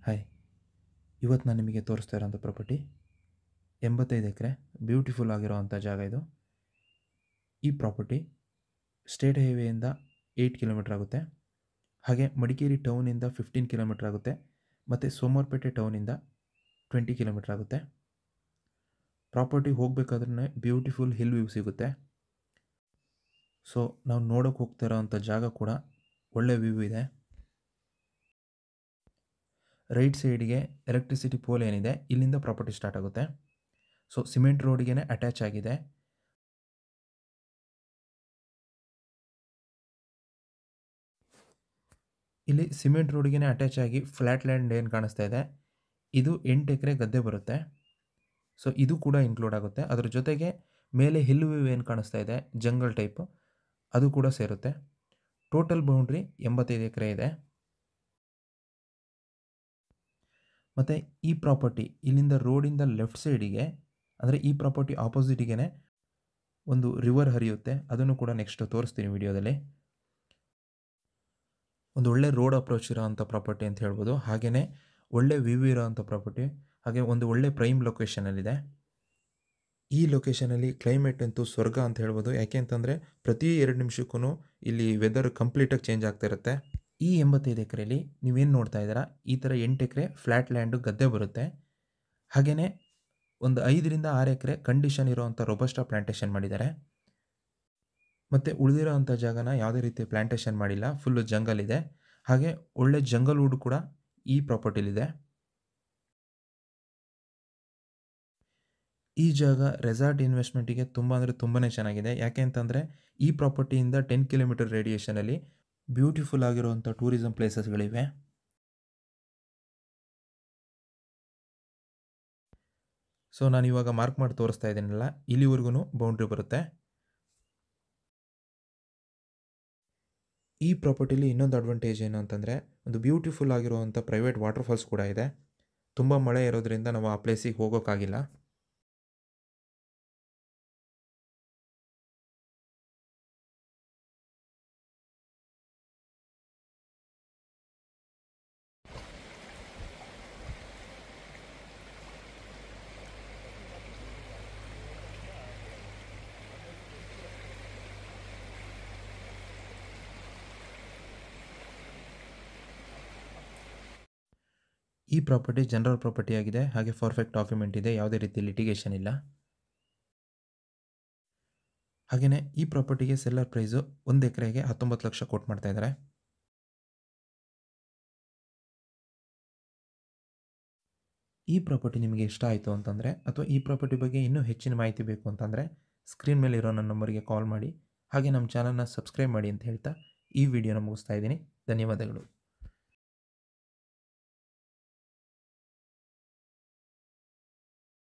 Hi, ಇವತ್ತು ನಾನು ನಿಮಗೆ ತೋರಿಸ್ತಾ ಇರೋಂಥ ಪ್ರಾಪರ್ಟಿ 85 ಎಕರೆ ಬ್ಯೂಟಿಫುಲ್ ಆಗಿರೋವಂಥ ಜಾಗ ಇದು. ಈ ಪ್ರಾಪರ್ಟಿ ಸ್ಟೇಟ್ ಹೈವೇಯಿಂದ 8 ಕಿಲೋಮೀಟರ್ ಆಗುತ್ತೆ. ಹಾಗೆ ಮಡಿಕೇರಿ ಟೌನಿಂದ 15 ಕಿಲೋಮೀಟರ್ ಆಗುತ್ತೆ. ಮತ್ತು ಸೋಮವಾರಪೇಟೆ ಟೌನಿಂದ 20 ಕಿಲೋಮೀಟರ್ ಆಗುತ್ತೆ. ಪ್ರಾಪರ್ಟಿ ಹೋಗಬೇಕಾದ್ರೆ ಬ್ಯೂಟಿಫುಲ್ ಹಿಲ್ ವ್ಯೂ ಸಿಗುತ್ತೆ. ಸೊ ನಾವು ನೋಡೋಕೆ ಹೋಗ್ತಾ ಇರೋವಂಥ ಜಾಗ ಕೂಡ ಒಳ್ಳೆ ವ್ಯೂ ಇದೆ. ರೈಟ್ ಸೈಡ್ಗೆ ಎಲೆಕ್ಟ್ರಿಸಿಟಿ ಪೋಲ್ ಏನಿದೆ ಇಲ್ಲಿಂದ ಪ್ರಾಪರ್ಟಿ ಸ್ಟಾರ್ಟ್ ಆಗುತ್ತೆ. ಸೊ ಸಿಮೆಂಟ್ ರೋಡ್ಗೆ ಅಟ್ಯಾಚ್ ಆಗಿದೆ. ಇಲ್ಲಿ ಸಿಮೆಂಟ್ ರೋಡ್ಗೆ ಅಟ್ಯಾಚ್ ಆಗಿ ಫ್ಲ್ಯಾಟ್ ಲ್ಯಾಂಡ್ ಏನು ಕಾಣಿಸ್ತಾ ಇದೆ ಇದು 8 ಎಕರೆ ಗದ್ದೆ ಬರುತ್ತೆ. ಸೊ ಇದು ಕೂಡ ಇನ್ಕ್ಲೂಡ್ ಆಗುತ್ತೆ. ಅದರ ಜೊತೆಗೆ ಮೇಲೆ ಹಿಲ್ ವ್ಯೂ ಏನು ಕಾಣಿಸ್ತಾ ಇದೆ ಜಂಗಲ್ ಟೈಪ್ ಅದು ಕೂಡ ಸೇರುತ್ತೆ. ಟೋಟಲ್ ಬೌಂಡ್ರಿ 85 ಎಕರೆ ಇದೆ. ಮತ್ತು ಈ ಪ್ರಾಪರ್ಟಿ ಇಲ್ಲಿಂದ ರೋಡಿಂದ ಲೆಫ್ಟ್ ಸೈಡಿಗೆ ಅಂದರೆ ಈ ಪ್ರಾಪರ್ಟಿ ಆಪೋಸಿಟಿಗೆ ಒಂದು ರಿವರ್ ಹರಿಯುತ್ತೆ. ಅದನ್ನು ಕೂಡ ನೆಕ್ಸ್ಟ್ ತೋರಿಸ್ತೀನಿ ವಿಡಿಯೋದಲ್ಲಿ. ಒಂದು ಒಳ್ಳೆ ರೋಡ್ ಅಪ್ರೋಚ್ ಇರೋವಂಥ ಪ್ರಾಪರ್ಟಿ ಅಂತ ಹೇಳ್ಬೋದು. ಹಾಗೆಯೇ ಒಳ್ಳೆ ವ್ಯೂ ಇರೋವಂಥ ಪ್ರಾಪರ್ಟಿ, ಹಾಗೆ ಒಂದು ಒಳ್ಳೆ ಪ್ರೈಮ್ ಲೊಕೇಶನಲ್ಲಿದೆ. ಈ ಲೊಕೇಶನಲ್ಲಿ ಕ್ಲೈಮೇಟ್ ಅಂತೂ ಸ್ವರ್ಗ ಅಂತ ಹೇಳ್ಬೋದು. ಯಾಕೆ ಅಂತಂದರೆ ಪ್ರತಿ 2 ನಿಮಿಷಕ್ಕೂ ಇಲ್ಲಿ ವೆದರ್ ಕಂಪ್ಲೀಟಾಗಿ ಚೇಂಜ್ ಆಗ್ತಾ ಇರುತ್ತೆ. ಈ 85 ಎಕರೆಯಲ್ಲಿ ನೀವೇನು ನೋಡ್ತಾ ಇದ್ದೀರಾ ಈ ಥರ 8 ಎಕರೆ ಫ್ಲ್ಯಾಟ್ ಲ್ಯಾಂಡು ಗದ್ದೆ ಬರುತ್ತೆ. ಹಾಗೆಯೇ ಒಂದು 5ರಿಂದ 6 ಎಕರೆ ಕಂಡೀಷನ್ ಇರೋವಂಥ ರೊಬಸ್ಟಾ ಪ್ಲ್ಯಾಂಟೇಷನ್ ಮಾಡಿದ್ದಾರೆ. ಮತ್ತು ಉಳಿದಿರೋವಂಥ ಜಾಗನ ಯಾವುದೇ ರೀತಿ ಪ್ಲ್ಯಾಂಟೇಷನ್ ಮಾಡಿಲ್ಲ, ಫುಲ್ಲು ಜಂಗಲ್ ಇದೆ. ಹಾಗೆ ಒಳ್ಳೆ ಜಂಗಲ್ ವುಡ್ ಕೂಡ ಈ ಪ್ರಾಪರ್ಟಿಲಿದೆ. ಈ ಜಾಗ ರೆಸಾರ್ಟ್ ಇನ್ವೆಸ್ಟ್ಮೆಂಟಿಗೆ ತುಂಬ ಅಂದರೆ ತುಂಬಾ ಚೆನ್ನಾಗಿದೆ. ಯಾಕೆ ಅಂತಂದರೆ ಈ ಪ್ರಾಪರ್ಟಿಯಿಂದ 10 ಕಿಲೋಮೀಟರ್ ರೇಡಿಯೇಷನಲ್ಲಿ ಬ್ಯೂಟಿಫುಲ್ ಆಗಿರುವಂಥ ಟೂರಿಸಂ ಪ್ಲೇಸಸ್ಗಳಿವೆ. ಸೊ ನಾನು ಇವಾಗ ಮಾರ್ಕ್ ಮಾಡಿ ತೋರಿಸ್ತಾ ಇದ್ದೀನಲ್ಲ, ಇಲ್ಲಿವರೆಗೂ ಬೌಂಡ್ರಿ ಬರುತ್ತೆ. ಈ ಪ್ರಾಪರ್ಟಿಲಿ ಇನ್ನೊಂದು ಅಡ್ವಾಂಟೇಜ್ ಏನು ಅಂತಂದರೆ ಒಂದು ಬ್ಯೂಟಿಫುಲ್ ಆಗಿರುವಂಥ ಪ್ರೈವೇಟ್ ವಾಟರ್ ಫಾಲ್ಸ್ ಕೂಡ ಇದೆ. ತುಂಬ ಮಳೆ ಇರೋದ್ರಿಂದ ನಾವು ಆ ಪ್ಲೇಸಿಗೆ ಹೋಗೋಕ್ಕಾಗಿಲ್ಲ. ಈ ಪ್ರಾಪರ್ಟಿ ಜನರಲ್ ಪ್ರಾಪರ್ಟಿ ಆಗಿದೆ. ಹಾಗೆ ಪರ್ಫೆಕ್ಟ್ ಡಾಕ್ಯುಮೆಂಟ್ ಇದೆ, ಯಾವುದೇ ರೀತಿ ಲಿಟಿಗೇಷನ್ ಇಲ್ಲ. ಹಾಗೆಯೇ ಈ ಪ್ರಾಪರ್ಟಿಗೆ ಸೆಲ್ಲರ್ ಪ್ರೈಸು 1 ಎಕರೆಗೆ 19 ಲಕ್ಷ ಕೋಟ್ ಮಾಡ್ತಾ ಇದ್ದಾರೆ. ಈ ಪ್ರಾಪರ್ಟಿ ನಿಮಗೆ ಇಷ್ಟ ಆಯಿತು ಅಂತಂದರೆ ಅಥವಾ ಈ ಪ್ರಾಪರ್ಟಿ ಬಗ್ಗೆ ಇನ್ನೂ ಹೆಚ್ಚಿನ ಮಾಹಿತಿ ಬೇಕು ಅಂತಂದರೆ ಸ್ಕ್ರೀನ್ ಮೇಲೆ ಇರೋ ನನ್ನ ನಂಬರ್ಗೆ ಕಾಲ್ ಮಾಡಿ. ಹಾಗೆ ನಮ್ಮ ಚಾನಲ್ನ ಸಬ್ಸ್ಕ್ರೈಬ್ ಮಾಡಿ ಅಂತ ಹೇಳ್ತಾ ಈ ವಿಡಿಯೋನ ಮುಗಿಸ್ತಾ ಇದ್ದೀನಿ. ಧನ್ಯವಾದಗಳು.